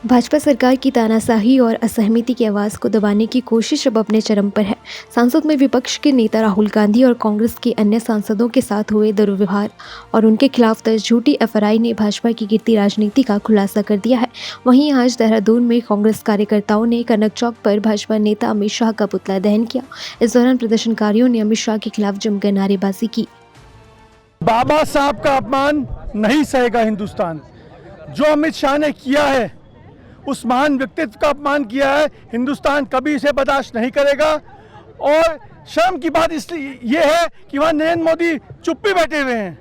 भाजपा सरकार की तानाशाही और असहमति की आवाज़ को दबाने की कोशिश अब अपने चरम पर है। संसद में विपक्ष के नेता राहुल गांधी और कांग्रेस के अन्य सांसदों के साथ हुए दुर्व्यवहार और उनके खिलाफ दर्ज झूठी एफआईआर ने भाजपा की गिरती राजनीति का खुलासा कर दिया है। वहीं आज देहरादून में कांग्रेस कार्यकर्ताओं ने कनक चौक पर भाजपा नेता अमित शाह का पुतला दहन किया। इस दौरान प्रदर्शनकारियों ने अमित शाह के खिलाफ जमकर नारेबाजी की। बाबा साहब का अपमान नहीं सहेगा हिंदुस्तान। जो अमित शाह ने किया है, उस महान व्यक्तित्व का अपमान किया है, हिंदुस्तान कभी इसे बर्दाश्त नहीं करेगा। और शर्म की बात इसलिए ये है कि वहाँ नरेंद्र मोदी चुप्पी बैठे हुए हैं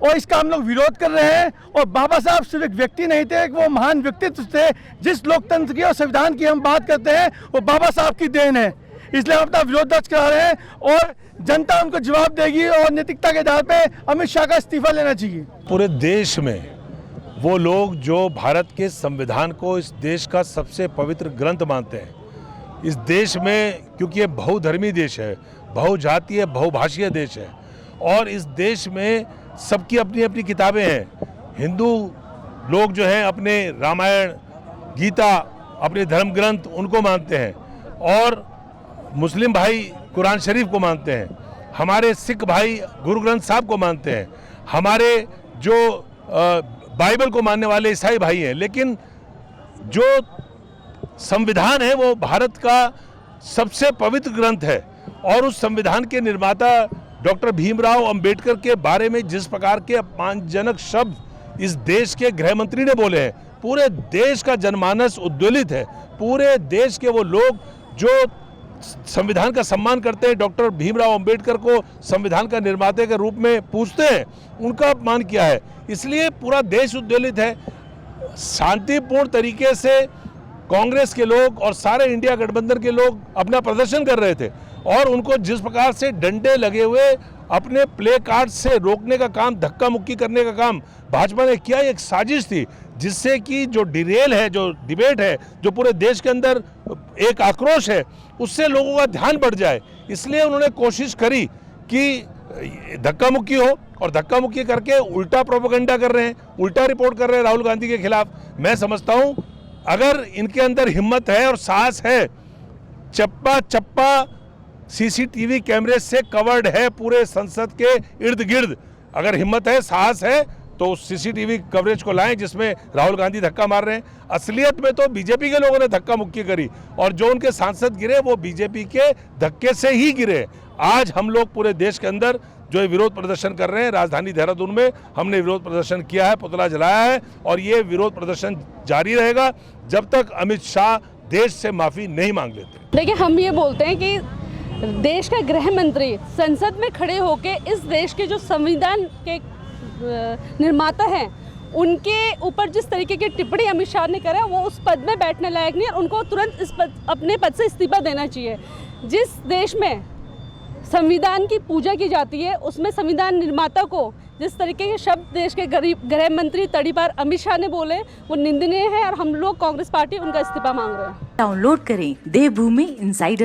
और इसका हम लोग विरोध कर रहे हैं। और बाबा साहब सिर्फ एक व्यक्ति नहीं थे, वो महान व्यक्तित्व थे। जिस लोकतंत्र की और संविधान की हम बात करते हैं वो बाबा साहब की देन है। इसलिए हम अपना विरोध दर्ज करा रहे हैं और जनता उनको जवाब देगी और नैतिकता के आधार पे अमित शाह का इस्तीफा लेना चाहिए। पूरे देश में वो लोग जो भारत के संविधान को इस देश का सबसे पवित्र ग्रंथ मानते हैं, इस देश में, क्योंकि ये बहुधर्मी देश है, बहुजातीय बहुभाषीय देश है और इस देश में सबकी अपनी अपनी किताबें हैं। हिंदू लोग जो हैं अपने रामायण, गीता, अपने धर्म ग्रंथ उनको मानते हैं और मुस्लिम भाई कुरान शरीफ को मानते हैं। हमारे सिख भाई गुरु ग्रंथ साहब को मानते हैं। हमारे जो बाइबल को मानने वाले ईसाई भाई हैं। लेकिन जो संविधान है वो भारत का सबसे पवित्र ग्रंथ है और उस संविधान के निर्माता डॉक्टर भीमराव अंबेडकर के बारे में जिस प्रकार के अपमानजनक शब्द इस देश के गृह मंत्री ने बोले हैं, पूरे देश का जनमानस उद्वेलित है। पूरे देश के वो लोग जो संविधान का सम्मान करते हैं, डॉक्टर भीमराव अंबेडकर को संविधान का निर्माता के रूप में पूछते हैं, उनका अपमान किया है। इसलिए पूरा देश उद्वेलित है। शांतिपूर्ण तरीके से कांग्रेस के लोग और सारे इंडिया गठबंधन के लोग अपना प्रदर्शन कर रहे थे और उनको जिस प्रकार से डंडे लगे हुए अपने प्ले कार्ड से रोकने का काम, धक्का मुक्की करने का काम भाजपा ने किया, एक साजिश थी जिससे कि जो डिरेल है, जो डिबेट है, जो पूरे देश के अंदर एक आक्रोश है, उससे लोगों का ध्यान बढ़ जाए। इसलिए उन्होंने कोशिश करी कि धक्का मुक्की हो और धक्का मुक्की करके उल्टा प्रोपेगेंडा कर रहे हैं, उल्टा रिपोर्ट कर रहे हैं राहुल गांधी के खिलाफ। मैं समझता हूं अगर इनके अंदर हिम्मत है और साहस है, चप्पा चप्पा सीसीटीवी कैमरे से कवर्ड है पूरे संसद के इर्द गिर्द। अगर हिम्मत है, साहस है तो उस सीसीटीवी कवरेज को लाएं जिसमें राहुल गांधी धक्का मार रहे हैं। असलियत में तो बीजेपी के लोगों ने धक्का मुक्की करी और जो उनके सांसद गिरे वो बीजेपी के धक्के से ही गिरे। आज हम लोग पूरे देश के अंदर जो विरोध प्रदर्शन कर रहे हैं, राजधानी देहरादून में हमने विरोध प्रदर्शन किया है, पुतला जलाया है और ये विरोध प्रदर्शन जारी रहेगा जब तक अमित शाह देश से माफी नहीं मांग लेते। देखिए, हम ये बोलते हैं कि देश का गृह मंत्री संसद में खड़े होकर इस देश के जो संविधान के निर्माता हैं उनके ऊपर जिस तरीके की टिप्पणी अमित शाह ने करा, वो उस पद में बैठने लायक नहीं है। उनको तुरंत अपने पद से इस्तीफा देना चाहिए। जिस देश में संविधान की पूजा की जाती है उसमें संविधान निर्माता को जिस तरीके के शब्द देश के गृह मंत्री तड़ीपार अमित शाह ने बोले, वो निंदनीय है और हम लोग कांग्रेस पार्टी उनका इस्तीफा मांग रहे हैं। डाउनलोड करें देवभूमि इनसाइडर।